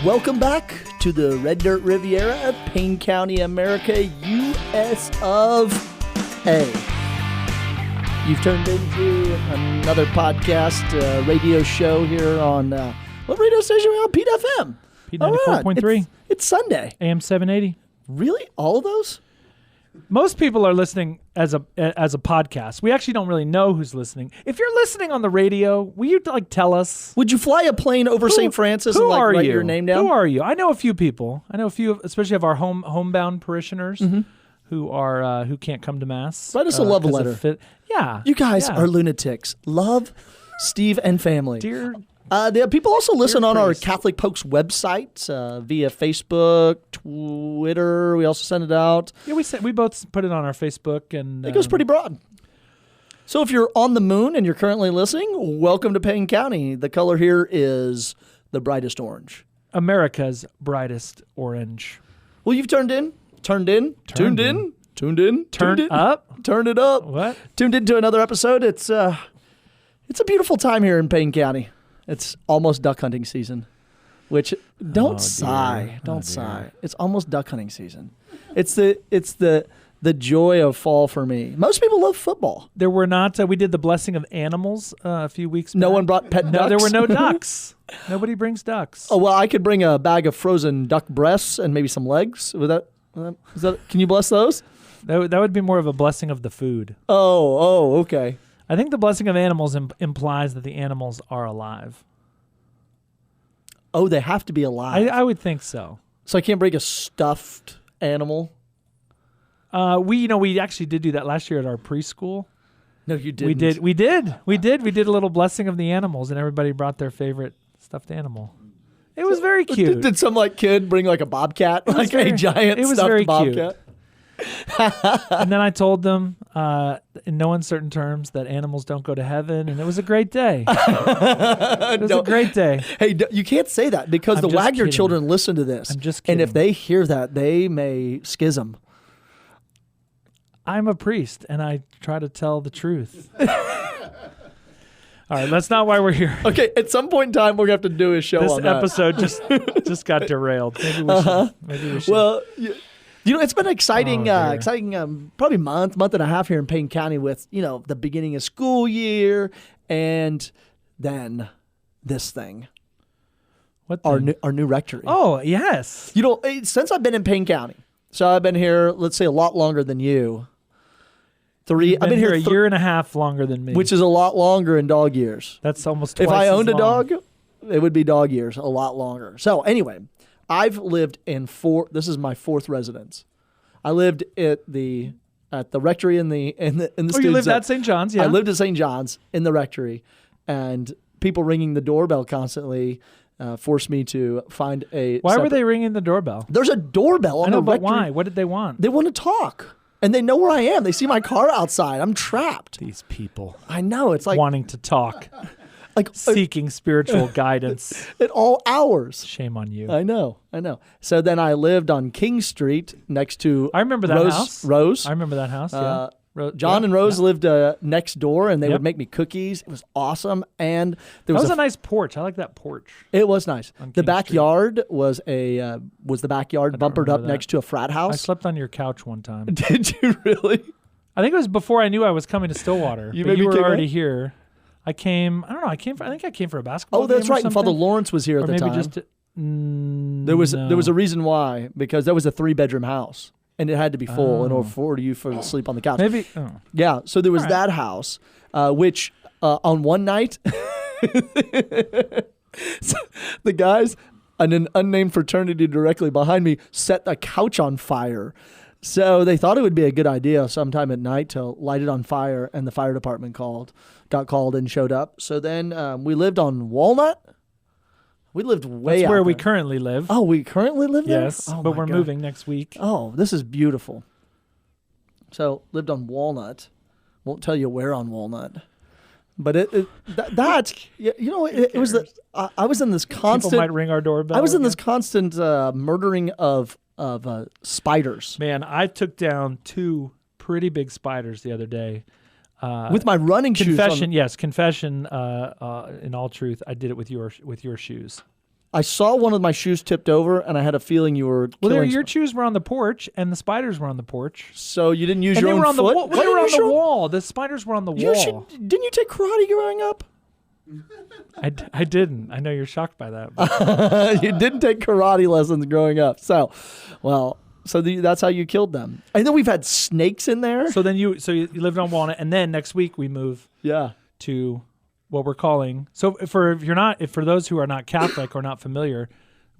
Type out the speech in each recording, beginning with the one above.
Welcome back to the Red Dirt Riviera of Payne County, America, U.S. of A. You've turned into another podcast, radio show here on, what radio station are we on? Pete FM. Pete 94.3. It's Sunday. AM 780. Really? All of those? Most people are listening as a podcast. We actually don't really know who's listening. If you're listening on the radio, will you tell us? Would you fly a plane over St. Francis and write your name down? Who are you? I know a few people. I know a few, especially of our homebound parishioners who can't come to mass. Write us a love letter. Yeah, you guys are lunatics. Love, Steve and family. Dear. People also listen on our priest. Catholic Pokes website via Facebook, Twitter. We also send it out. Yeah, we both put it on our Facebook, and it goes pretty broad. So if you're on the moon and you're currently listening, welcome to Payne County. The color here is the brightest orange. America's brightest orange. Well, you've tuned in, tuned it up. What? Tuned into another episode. It's a beautiful time here in Payne County. It's almost duck hunting season, which don't sigh. It's almost duck hunting season. It's the joy of fall for me. Most people love football. There were not. We did the blessing of animals a few weeks back. No one brought pet ducks? No, there were no ducks. Nobody brings ducks. Oh, well, I could bring a bag of frozen duck breasts and maybe some legs. Can you bless those? That would be more of a blessing of the food. Oh, okay. I think the blessing of animals implies that the animals are alive. Oh, they have to be alive. I would think so. So I can't bring a stuffed animal? We actually did do that last year at our preschool. No, you didn't. We did a little blessing of the animals, and everybody brought their favorite stuffed animal. It was very cute. Did some kid bring a bobcat, a giant stuffed bobcat? Cute. And then I told them in no uncertain terms that animals don't go to heaven, and it was a great day. It was a great day. Hey, you can't say that because the Wagner children listen to this. I'm just kidding. And if they hear that, they may schism. I'm a priest, and I try to tell the truth. All right, that's not why we're here. Okay, at some point in time, we're going to have to do a show on that. This episode just got derailed. Maybe we should. Well, it's been exciting, probably month and a half here in Payne County with, the beginning of school year and then this thing. What thing? Our new rectory. Oh, yes. Since I've been in Payne County, so I've been here, let's say, a lot longer than you. I've been here a year and a half longer than me. Which is a lot longer in dog years. That's almost twice If I owned as a long. dog, it would be dog years, a lot longer. So anyway, I've lived in this is my fourth residence. I lived at the rectory in the Oh, you lived at St. John's, yeah. I lived at St. John's in the rectory, and people ringing the doorbell constantly forced me to find a Why were they ringing the doorbell? There's a doorbell on the rectory. But why? What did they want? They want to talk. And they know where I am. They see my car outside. I'm trapped. These people. I know. It's like wanting to talk. Seeking spiritual guidance. At all hours. Shame on you. I know. So then I lived on King Street next to I remember that house. Rose. I remember that house, yeah. John and Rose lived next door, and they would make me cookies. It was awesome. And there was a nice porch. I like that porch. It was nice. The backyard was the backyard bumpered up next to a frat house. I slept on your couch one time. Did you really? I think it was before I knew I was coming to Stillwater. You were already here. I think I came for a basketball game. Oh, that's right. And Father Lawrence was here at the time. There was a reason why, because that was a 3-bedroom house. And it had to be full in order for you to sleep on the couch. Maybe. Oh. Yeah. So there was that house, which on one night, the guys, an unnamed fraternity directly behind me, set the couch on fire. So they thought it would be a good idea sometime at night to light it on fire, and the fire department got called and showed up. So then we lived on Walnut. We lived way That's out where there. we currently live. Oh, we currently live there? Yes, Oh, but we're God. moving next week. Oh, this is beautiful. So lived on Walnut. Won't tell you where on Walnut. But it was I was in this constant. People might ring our doorbell. I was in this constant murdering of spiders. Man, I took down 2 pretty big spiders the other day. With my running shoes. Confession. In all truth, I did it with your shoes. I saw one of my shoes tipped over, and I had a feeling you were. Well, your shoes were on the porch, and the spiders were on the porch. So you didn't use and your they were own on foot? They were on the wall. The spiders were on the wall. Didn't you take karate growing up? I didn't. I know you're shocked by that. You didn't take karate lessons growing up. So, that's how you killed them. I know we've had snakes in there. So then you lived on Walnut, and then next week we move to what we're calling. So for those who are not Catholic or not familiar,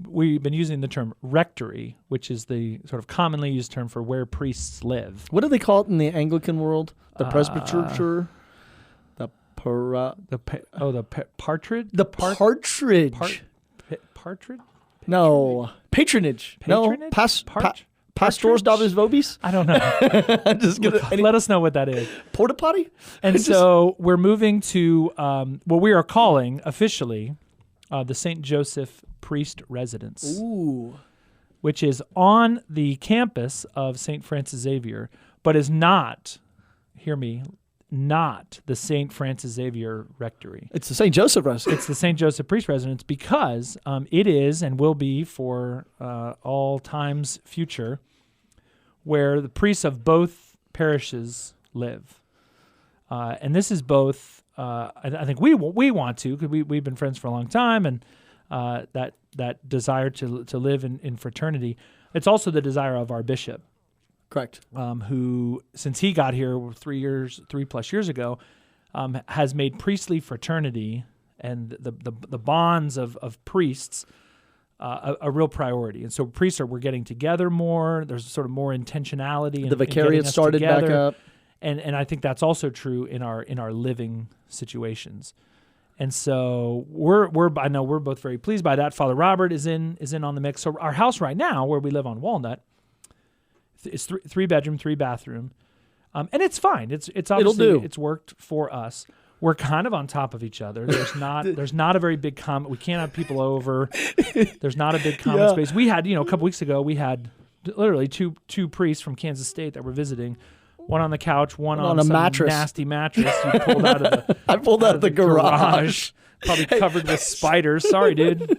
we've been using the term rectory, which is the sort of commonly used term for where priests live. What do they call it in the Anglican world? The presbytery? Partridge? The partridge. Partridge? No. Patronage. No. Pastors Davis Vobis? I don't know. I'm just gonna, let us know what that is. Porta potty? And so we're moving to what we are calling officially the St. Joseph Priest Residence. Ooh. Which is on the campus of St. Francis Xavier, but is not, hear me, not the St. Francis Xavier Rectory. It's the St. Joseph Residence. It's the St. Joseph Priest Residence because it is and will be for all times future where the priests of both parishes live. And this is both, I think we want to, because we've been friends for a long time, and that desire to live in fraternity. It's also the desire of our bishop. Correct. Who, since he got here 3+ years ago, has made priestly fraternity and the bonds of priests a real priority. And so we're getting together more. There's sort of more intentionality. The vicariate started back up. And I think that's also true in our living situations. And so I know we're both very pleased by that. Father Robert is in on the mix. So our house right now, where we live on Walnut, it's 3-bedroom, 3-bathroom, and it's fine. It's obviously it's worked for us. We're kind of on top of each other. There's not a very big common. We can't have people over. There's not a big common space. We had a couple weeks ago we had literally two priests from Kansas State that were visiting. One on the couch, one on a mattress. Nasty mattress you pulled out of the I pulled out of the garage. Probably covered with spiders. Sorry, dude.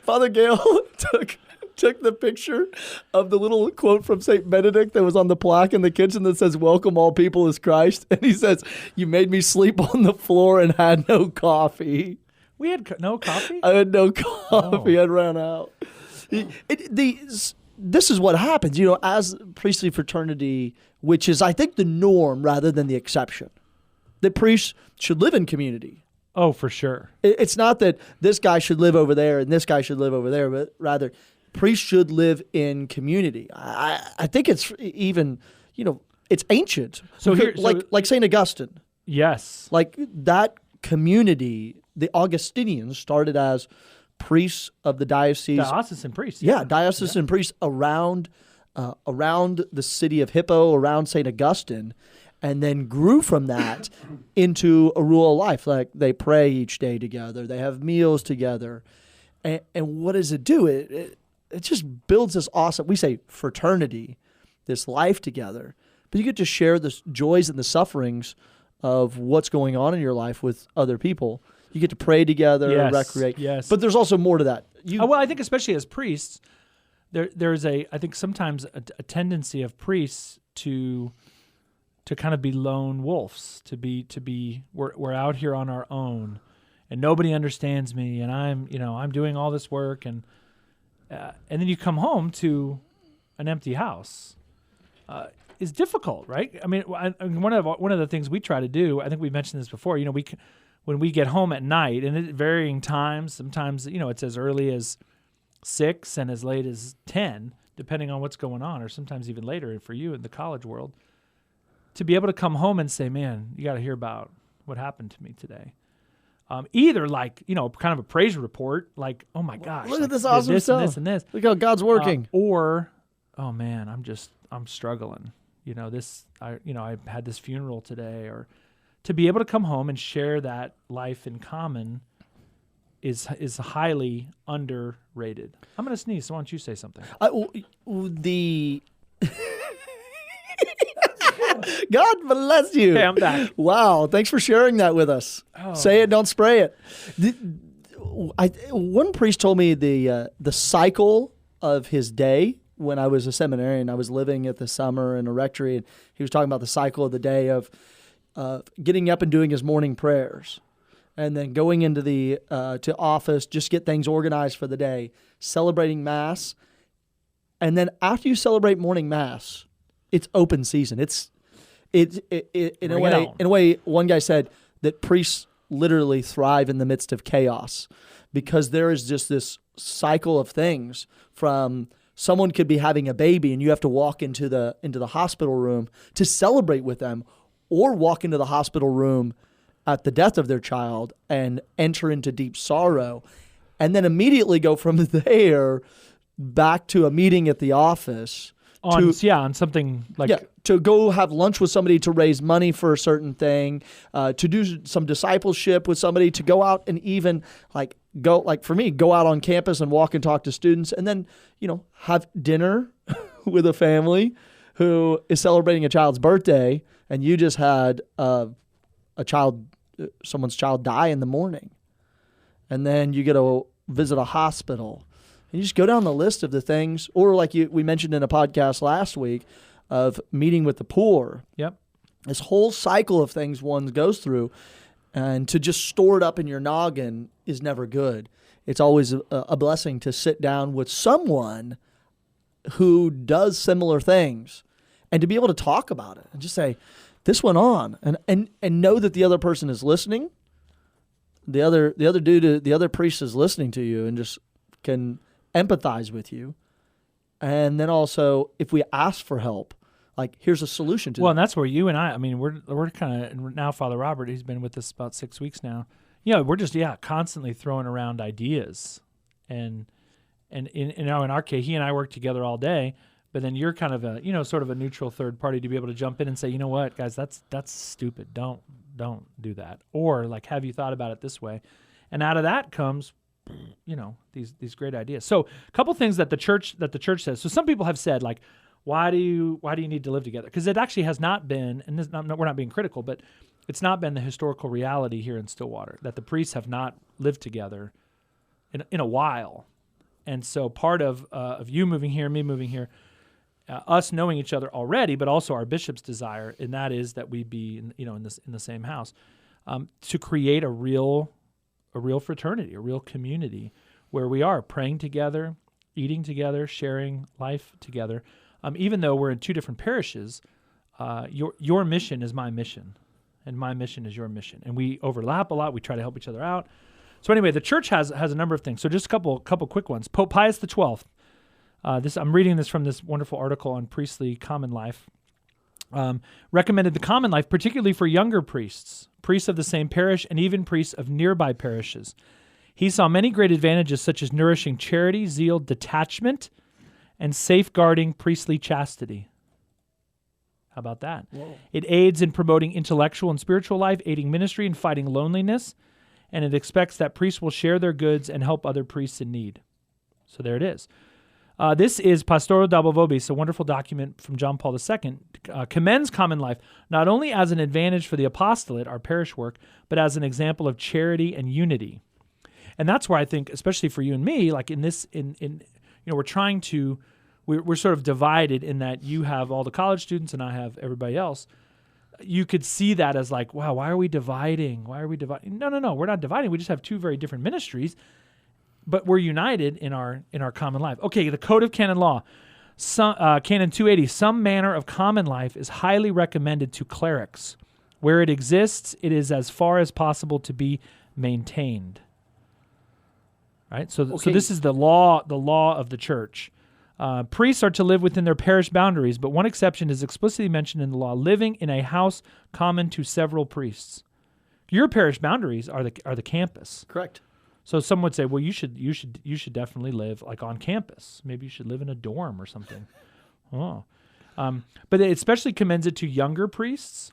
Father Gale took the picture of the little quote from St. Benedict that was on the plaque in the kitchen that says, "Welcome all people as Christ." And he says, "You made me sleep on the floor and had no coffee." We had no coffee? I had no coffee. I'd ran out. This is what happens, as priestly fraternity, which is, I think, the norm rather than the exception. That priests should live in community. Oh, for sure. It's not that this guy should live over there and this guy should live over there, but rather priests should live in community. I think it's even, it's ancient. So like St. Augustine. Yes. Like that community, the Augustinians started as priests of the diocese. Diocesan priests. Yeah, diocesan priests around the city of Hippo, around St. Augustine, and then grew from that into a rule of life. Like they pray each day together. They have meals together. And what does it do? It just builds this awesome, we say fraternity, this life together. But you get to share the joys and the sufferings of what's going on in your life with other people. You get to pray together, recreate. Yes. But there's also more to that. I think especially as priests, there's I think sometimes a tendency of priests to kind of be lone wolves, to be we're out here on our own, and nobody understands me, and I'm doing all this work, and then you come home to an empty house. Is difficult, right? I mean, one of the things we try to do, I think we mentioned this before. When we get home at night, and at varying times, sometimes it's as early as 6 and as late as 10, depending on what's going on, or sometimes even later for you in the college world. To be able to come home and say, "Man, you got to hear about what happened to me today." Either kind of a praise report, like, "Oh my gosh, look at this awesome stuff, and this and this." Look how God's working. Or, "Oh man, I'm struggling. I had this funeral today," or to be able to come home and share that life in common is highly underrated. I'm going to sneeze, so why don't you say something? God bless you. Hey, I'm back. Wow, thanks for sharing that with us. Say it, don't spray it. one priest told me the cycle of his day when I was a seminarian. I was living at the summer in a rectory, and he was talking about the cycle of the day of getting up and doing his morning prayers, and then going into the to office, just get things organized for the day, celebrating Mass, and then after you celebrate morning Mass, it's open season. In a way, one guy said that priests literally thrive in the midst of chaos, because there is just this cycle of things. From someone could be having a baby and you have to walk into the hospital room to celebrate with them, or walk into the hospital room at the death of their child and enter into deep sorrow, and then immediately go from there back to a meeting at the office on something like to go have lunch with somebody to raise money for a certain thing, to do some discipleship with somebody, to go out and even go out on campus and walk and talk to students, and then have dinner with a family who is celebrating a child's birthday, and you just had someone's child die in the morning, and then you get to visit a hospital. And you just go down the list of the things, or we mentioned in a podcast last week, of meeting with the poor. Yep. This whole cycle of things one goes through, and to just store it up in your noggin is never good. It's always a blessing to sit down with someone who does similar things, and to be able to talk about it and just say, this went on, and know that the other person is listening. The other priest is listening to you and just can empathize with you. And then also, if we ask for help, here's a solution to that. Well, and that's where you and I mean, we're kind of, now Father Robert, he's been with us about 6 weeks now. We're just, constantly throwing around ideas. And in our case, he and I work together all day, but then you're kind of a, sort of a neutral third party to be able to jump in and say, you know what, guys, that's stupid. Don't do that. Or have you thought about it this way? And out of that comes, these great ideas. So a couple things that the church says. So some people have said, why do you need to live together? Because it actually has not been, and we're not being critical, but it's not been the historical reality here in Stillwater that the priests have not lived together in a while. And so part of you moving here, me moving here, us knowing each other already, but also our bishop's desire, and that is that we be in the same house, to create a real fraternity, a real community where we are praying together, eating together, sharing life together. Even though we're in two different parishes, your mission is my mission, and my mission is your mission, and we overlap a lot. We try to help each other out. So anyway, the church has a number of things. So just a couple quick ones. Pope Pius XII. I'm reading this from this wonderful article on priestly common life. Recommended the common life, particularly for younger priests of the same parish, and even priests of nearby parishes. He saw many great advantages, such as nourishing charity, zeal, detachment, and safeguarding priestly chastity. How about that? Whoa. It aids in promoting intellectual and spiritual life, aiding ministry, and fighting loneliness, and it expects that priests will share their goods and help other priests in need. So there it is. This is Pastoral Dabo Vobis, a wonderful document from John Paul II, commends common life not only as an advantage for the apostolate, our parish work, but as an example of charity and unity. And that's where I think, especially for you and me, we're trying to, we're sort of divided in that you have all the college students and I have everybody else. You could see that as wow, why are we dividing? No, we're not dividing. We just have two very different ministries. But we're united in our common life. Okay, the Code of Canon Law, Canon 280. Some manner of common life is highly recommended to clerics. Where it exists, it is as far as possible to be maintained. Right. So this is the law of the church. Priests are to live within their parish boundaries, but one exception is explicitly mentioned in the law: living in a house common to several priests. Your parish boundaries are the campus. Correct. So some would say, well, you should definitely live on campus. Maybe you should live in a dorm or something. But it especially commends it to younger priests.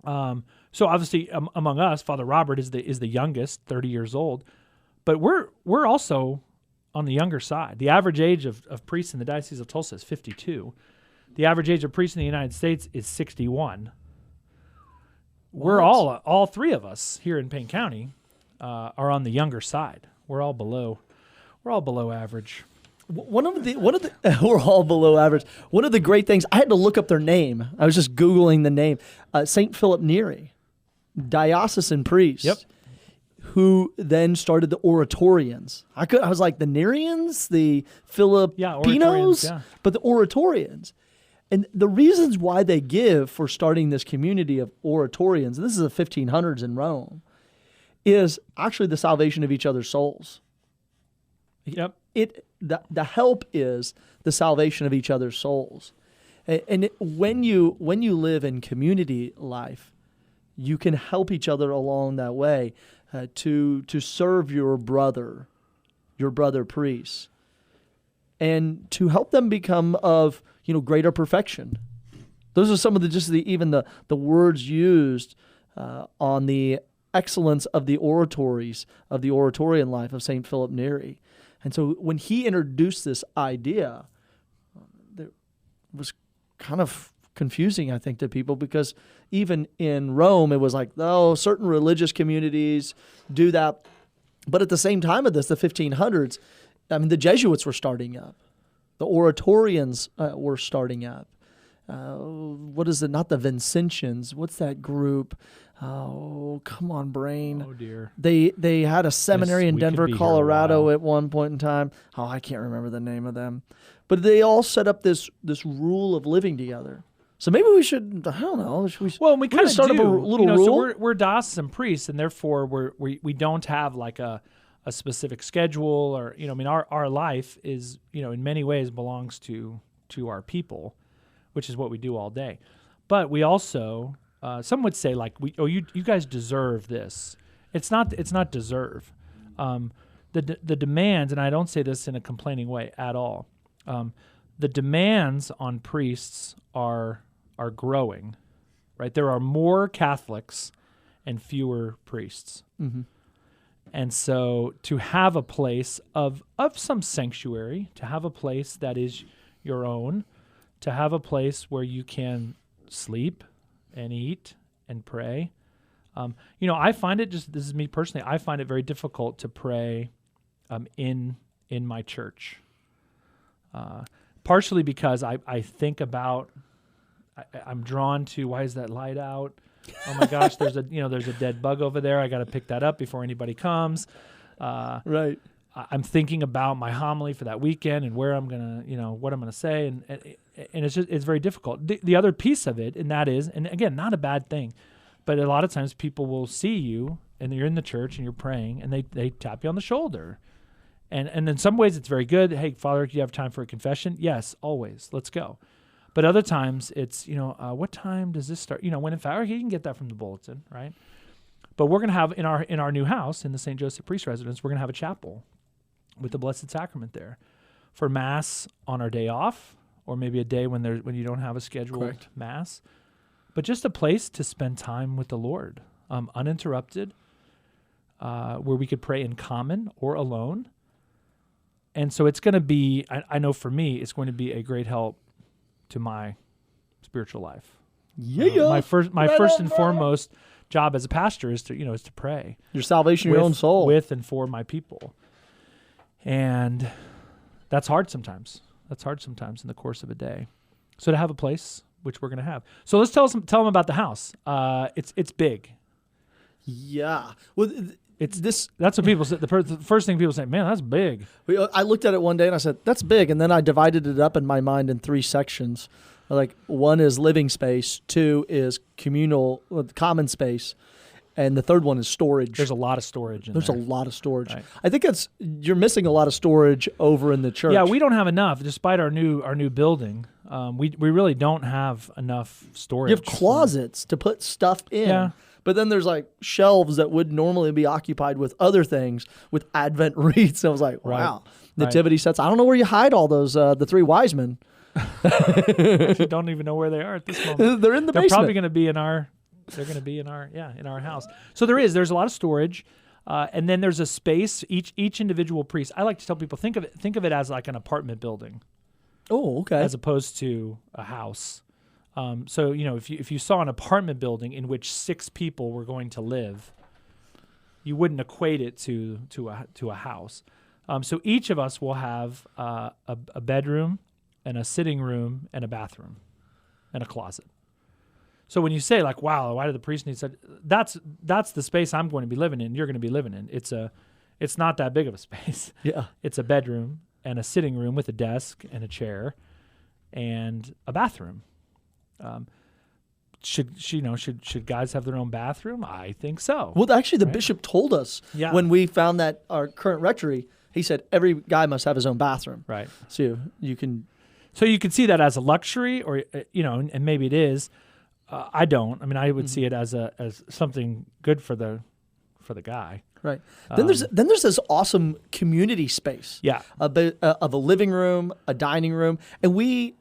So obviously among us, Father Robert is the youngest, 30 years old, but we're also on the younger side. The average age of priests in the Diocese of Tulsa is 52. The average age of priests in the United States is 61. What? We're all three of us here in Payne County are on the younger side. We're all below average. One of the we're all below average. One of the great things, I had to look up their name. I was just Googling the name. St. Philip Neri, diocesan priest. Yep. Who then started the Oratorians. I was like, the Nerians, the Filipinos, but the Oratorians. And the reasons why they give for starting this community of Oratorians, and this is the 1500s in Rome, is actually the salvation of each other's souls. Yep. The help is the salvation of each other's souls. And when you live in community life, you can help each other along that way to serve your brother priest, and to help them become of greater perfection. Those are some of the words used on the excellence of the oratories of the Oratorian life of St. Philip Neri. And so when he introduced this idea, it was kind of confusing, I think, to people, because even in Rome, it was like, certain religious communities do that. But at the same time of this, the 1500s, the Jesuits were starting up. The Oratorians were starting up. What is it? Not the Vincentians. What's that group? Oh, come on, brain. Oh, dear. They had a seminary in Denver, Colorado at at one point in time. Oh, I can't remember the name of them. But they all set up this rule of living together. So maybe we should, I don't know. We kind of start up a little rule. So we're diocesan priests, and therefore we don't have like a specific schedule, or our life is in many ways belongs to our people, which is what we do all day. But we also some would say like you guys deserve this. It's not deserve. The demands, and I don't say this in a complaining way at all. The demands on priests are growing, right? There are more Catholics and fewer priests. Mm-hmm. And so to have a place of some sanctuary, to have a place that is your own, to have a place where you can sleep and eat and pray. I find it this is me personally, I find it very difficult to pray in my church. Partially because I think about, I'm drawn to, why is that light out? Oh my gosh, there's a dead bug over there. I got to pick that up before anybody comes. Right. I'm thinking about my homily for that weekend and where I'm gonna, what I'm gonna say, and it's very difficult. The other piece of it, and that is, and again, not a bad thing, but a lot of times people will see you and you're in the church and you're praying, and they tap you on the shoulder. And in some ways it's very good. Hey, Father, do you have time for a confession? Yes, always. Let's go. But other times it's, what time does this start? When in fact, you can get that from the bulletin, right? But we're going to have in our new house, in the St. Joseph Priest Residence, we're going to have a chapel with the Blessed Sacrament there for Mass on our day off, or maybe a day when you don't have a scheduled Correct. Mass. But just a place to spend time with the Lord, uninterrupted, where we could pray in common or alone. And so it's going to be, I know for me, it's going to be a great help to my spiritual life. Yeah. My first and foremost job as a pastor is to pray. Your salvation, your own soul. With and for my people. And that's hard sometimes. In the course of a day. So to have a place, which we're going to have. So let's tell them about the house. It's big. Yeah. Well, that's what people say. The first thing people say, man, that's big. I looked at it one day and I said, that's big. And then I divided it up in my mind in 3 sections. Like, 1 is living space, 2 is communal, common space, and the 3rd one is storage. There's a lot of storage in there. There's a lot of storage. Right. I think you're missing a lot of storage over in the church. Yeah, we don't have enough, despite our new building. We really don't have enough storage. You have closets to put stuff in. Yeah. But then there's like shelves that would normally be occupied with other things, with Advent wreaths. I was like, wow. Right. Nativity sets. I don't know where you hide all those, the 3 wise men. I don't even know where they are at this moment. They're in the basement. They're probably going to be in our house. So there's a lot of storage. And then there's a space, each individual priest. I like to tell people, think of it as like an apartment building. Oh, okay. As opposed to a house. So if you saw an apartment building in which 6 people were going to live, you wouldn't equate it to a house. So each of us will have a bedroom and a sitting room and a bathroom and a closet. So when you say like, wow, why do the priest need such? That's the space I'm going to be living in. You're going to be living in. It's not that big of a space. Yeah. It's a bedroom and a sitting room with a desk and a chair and a bathroom. Should guys have their own bathroom? I think so. Well, actually, the bishop told us when we found that our current rectory, he said every guy must have his own bathroom. Right. So you can see that as a luxury, or and maybe it is. I don't. I mean, I would see it as something good for the guy. Right. Then there's this awesome community space. Yeah. Of a living room, a dining room, and we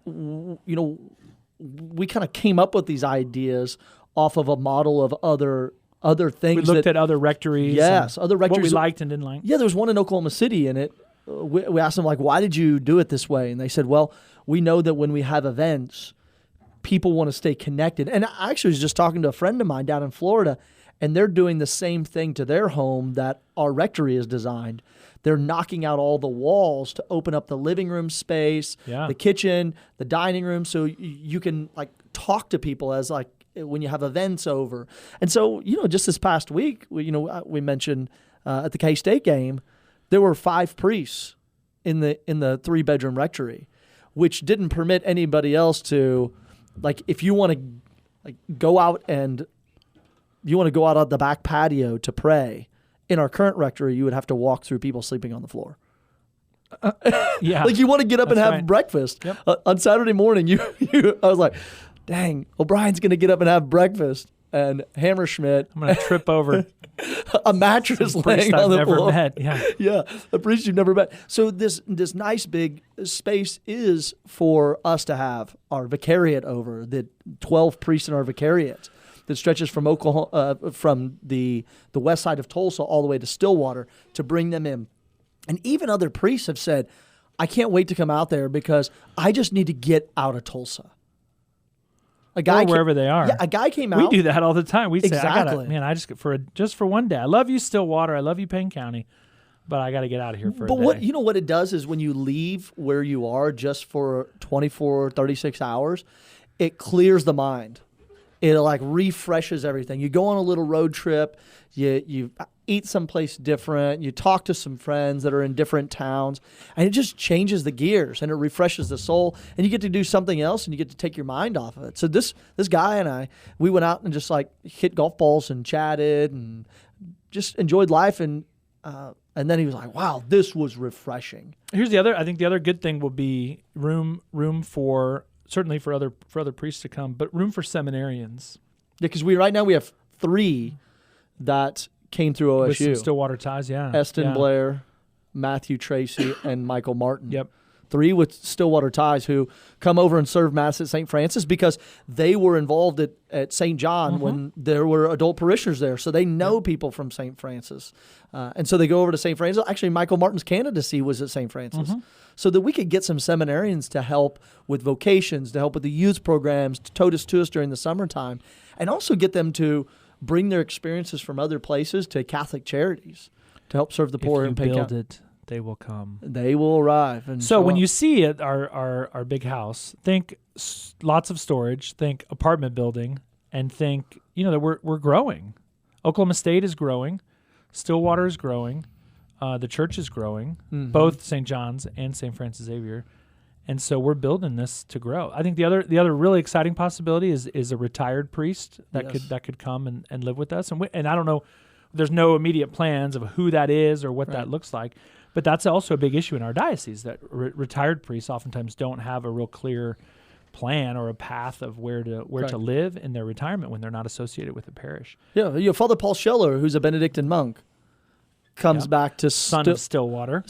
kind of came up with these ideas off of a model of other things. We looked at other rectories. Yes, other rectories. What we liked and didn't like. Yeah, there was one in Oklahoma City, and we asked them like, why did you do it this way? And they said, well, we know that when we have events, people want to stay connected. And I actually was just talking to a friend of mine down in Florida, and they're doing the same thing to their home that our rectory is designed. They're knocking out all the walls to open up the living room space, the kitchen, the dining room, so you can like talk to people as like when you have events over. And so, just this past week, we mentioned at the K-State game, there were 5 priests in the 3-bedroom rectory, which didn't permit anybody else to, like, if you want to like go out on the back patio to pray. In our current rectory, you would have to walk through people sleeping on the floor. Yeah. Like you want to get up and have breakfast. Yep. On Saturday morning, I was like, dang, O'Brien's going to get up and have breakfast. And Hammerschmidt. I'm going to trip over a mattress laying on the floor. I've never met. Yeah, a priest you've never met. So this nice big space is for us to have our vicariate over, the 12 priests in our vicariate. That stretches from Oklahoma, from the west side of Tulsa all the way to Stillwater to bring them in. And even other priests have said, I can't wait to come out there because I just need to get out of Tulsa. A guy wherever they are. Yeah, a guy came out. We do that all the time. We say, exactly. I just for one day. I love you, Stillwater. I love you, Payne County. But I got to get out of here for a day. But what it does is when you leave where you are just for 24, 36 hours, it clears the mind. It like refreshes everything. You go on a little road trip, you eat someplace different, you talk to some friends that are in different towns, and it just changes the gears and it refreshes the soul, and you get to do something else and you get to take your mind off of it. So this guy and I, we went out and just like hit golf balls and chatted and just enjoyed life, and then he was like, wow, this was refreshing. Here's the other good thing will be room for certainly for other priests to come, but room for seminarians. Yeah, because right now we have 3 that came through OSU. With some Stillwater ties, yeah. Eston Blair, Matthew Tracy, and Michael Martin. Yep. 3 with Stillwater ties who come over and serve Mass at St. Francis because they were involved at St. John when there were adult parishioners there. So they know people from St. Francis. And so they go over to St. Francis. Actually, Michael Martin's candidacy was at St. Francis. So that we could get some seminarians to help with vocations, to help with the youth programs, to totus to us during the summertime, and also get them to bring their experiences from other places to Catholic charities to help serve the poor in Payne County. They will come. They will arrive. And so when you see it, our big house, think lots of storage, think apartment building, and think that we're growing. Oklahoma State is growing, Stillwater is growing, the church is growing, both St. John's and St. Francis Xavier, and so we're building this to grow. I think the other really exciting possibility is a retired priest that could come and live with us, and I don't know. There's no immediate plans of who that is or what that looks like. But that's also a big issue in our diocese, that retired priests oftentimes don't have a real clear plan or a path of where to live in their retirement when they're not associated with the parish. Yeah, Father Paul Scheller, who's a Benedictine monk, comes back to son of Stillwater,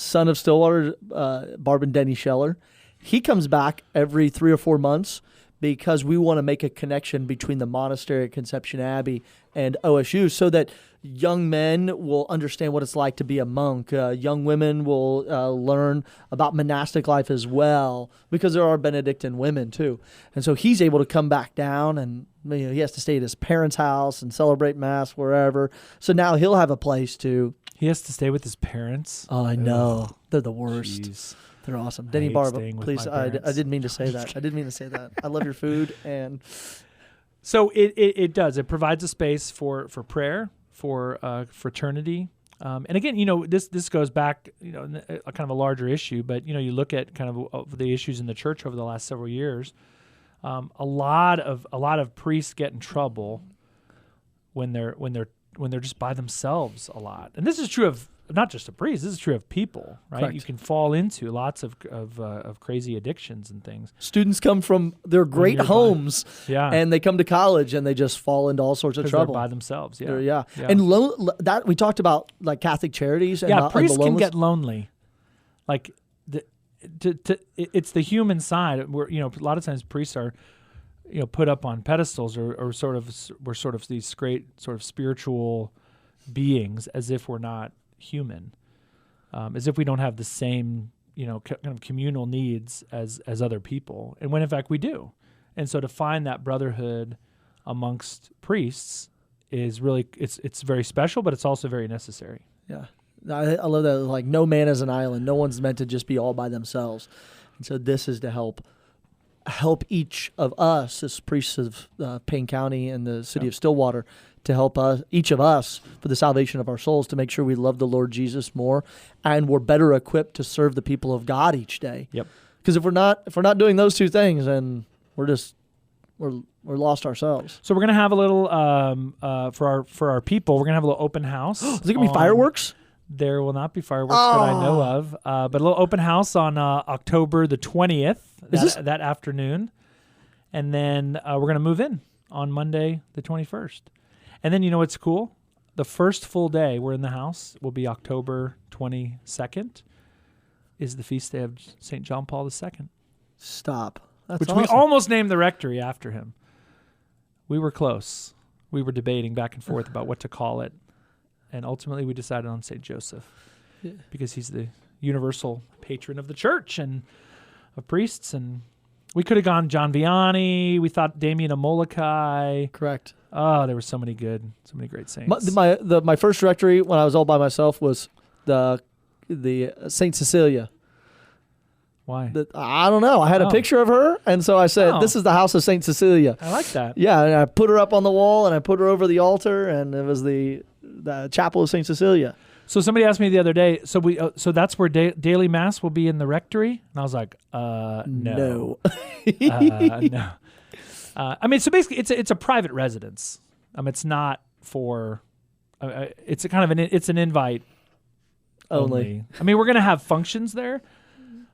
Barb and Denny Scheller. He comes back every 3 or 4 months because we want to make a connection between the monastery at Conception Abbey and OSU so that young men will understand what it's like to be a monk. Young women will learn about monastic life as well, because there are Benedictine women too. And so he's able to come back down, and he has to stay at his parents' house and celebrate Mass wherever. So now he'll have a place to... He has to stay with his parents? Oh, I know. They're the worst. Jeez. They're awesome. Denny Barba, please. I parents. didn't mean to say that. I didn't mean to say that. I love your food. And so it does. It provides a space for prayer, for fraternity. And again, this goes back, kind of a larger issue, but, you look at kind of the issues in the church over the last several years. A lot of priests get in trouble when they're just by themselves a lot. And this is true of not just a priest, this is true of people, right? Correct. You can fall into lots of crazy addictions and things. students come from their great homes, and they come to college and they just fall into all sorts of trouble. They're by themselves, Yeah. And that we talked about, like Catholic Charities. And priests and the can get lonely. Like it's the human side where a lot of times priests are put up on pedestals or we're sort of these great sort of spiritual beings, as if we're not human, as if we don't have the same kind of communal needs as other people, and when in fact we do. And so to find that brotherhood amongst priests is really it's very special, but it's also very necessary. Yeah, I love that. Like, no man is an island. No one's meant to just be all by themselves. And so this is to help each of us as priests of Payne County and the city of Stillwater, to help each of us for the salvation of our souls, to make sure we love the Lord Jesus more, and we're better equipped to serve the people of God each day. Yep. Because if we're not doing those two things, then we're lost ourselves. So we're gonna have a little for our people. We're gonna have a little open house. Is it gonna be fireworks? There will not be fireworks that I know of, but a little open house on October the 20th, that afternoon. And then we're going to move in on Monday the 21st. And then what's cool? The first full day we're in the house will be October 22nd, is the feast day of St. John Paul II. Stop. That's which awesome. We almost named the rectory after him. We were close. We were debating back and forth about what to call it. And ultimately, we decided on St. Joseph, because he's the universal patron of the church and of priests. And we could have gone John Vianney. We thought Damien of Molokai. Correct. Oh, there were so many great saints. My first rectory when I was all by myself was the Saint Cecilia. Why? I don't know. I had a picture of her, and so I said, "This is the house of Saint Cecilia." I like that. Yeah, and I put her up on the wall, and I put her over the altar, and it was the chapel of Saint Cecilia. So somebody asked me the other day, so that's where daily mass will be in the rectory? And I was like, no. No. I mean, so basically it's a private residence. It's not for, it's a kind of it's an invite only. I mean, we're going to have functions there,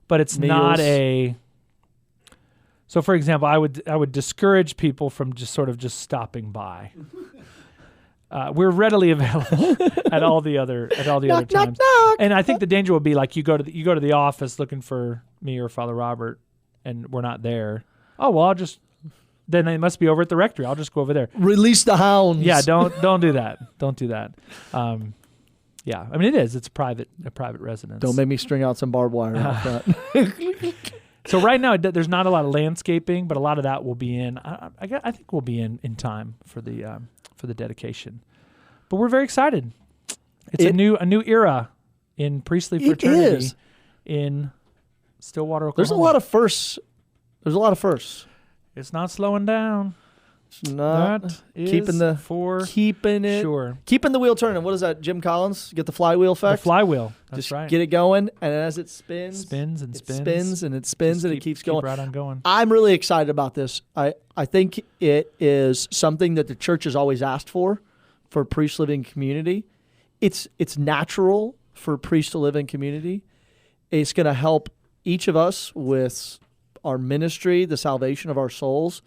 but it's Meals. not so for example, I would discourage people from just stopping by. We're readily available at all the other times. Knock. And I think the danger would be like you go to the office looking for me or Father Robert, and we're not there. Oh well, then they must be over at the rectory. I'll just go over there. Release the hounds. Yeah, don't do that. Don't do that. Yeah, I mean it's a private residence. Don't make me string out some barbed wire off that. So right now there's not a lot of landscaping, but a lot of that will be in. I think we'll be in time for the dedication. But we're very excited. It's a new era in priestly fraternity in Stillwater, Oklahoma. There's a lot of firsts. It's not slowing down. It's not. That is keeping the wheel turning. What is that, Jim Collins? Get the flywheel effect? The flywheel. That's Just right. get it going, and as it spins and and it keeps going. Keep right on going. I'm really excited about this. I think it is something that the church has always asked for priests living in community. It's natural for priests to live in community. It's going to help each of us with our ministry, the salvation of our souls.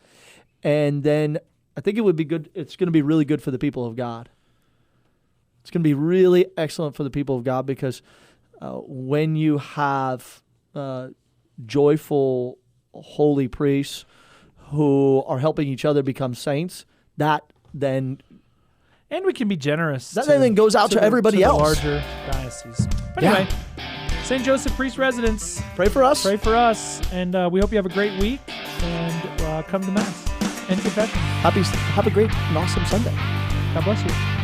And then I think it would be good. It's going to be really good for the people of God. It's going to be really excellent for the people of God, because when you have joyful, holy priests who are helping each other become saints, that then And we can be generous. that then goes out to everybody the else. larger diocese. But anyway, St. Joseph Priest Residence. Pray for us. Pray for us, and we hope you have a great week, and come to Mass and confession. Have a great and awesome Sunday. God bless you.